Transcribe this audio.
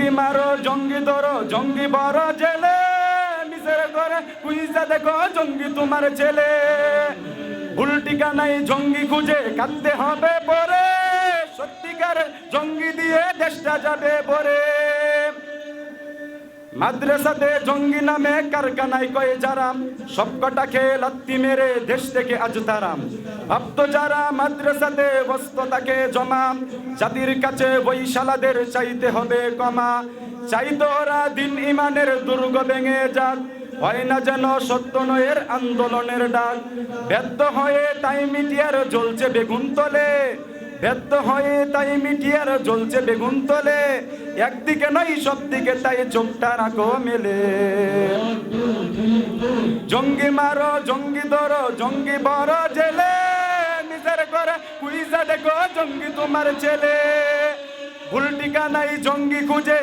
জঙ্গি মারো জঙ্গি ধরো জঙ্গি বড় জেলে, নিজের ঘরে কুইজা দেখো জঙ্গি তোমার ছেলে। ভুল ঠিকানায় জঙ্গি খুঁজে কাঁদতে হবে পরে, সত্যিকার জঙ্গি দিয়ে দেশটা যাবে পরে। মাদ্রাসাতে জঙ্গি নামে কারখানায় কয়ে যারা, সবকটা খেয়ে লাত্তি মেরে দেশ থেকে আজ তারাম। ভাবত যারা মাদ্রাসাতে বসত তাকে জমা, জাতির কাছে ওই শালাদের চাইতে হবে ক্ষমা। চাইতো ওরা দিন ইমানের দুর্গ ভেঙে যাক, হয় না যেন সত্য নয়ের আন্দোলনের ডাক। ব্যর্থ হয়ে তাই মিডিয়ার জ্বলছে বেগুন তলে, ব্যর্থ হয়ে তাই মিডিয়ার জ্বলছে বেগুন তলে। একদিকে নয় সব দিকে তাই চোখটা রাখো মেলে। জঙ্গি মারো জঙ্গি ধরো জঙ্গি বড় জেলে, নিজের ঘরে কুইজা দেখো জঙ্গি তোমার ছেলে। ভুল ঠিকানায় জঙ্গি খুঁজে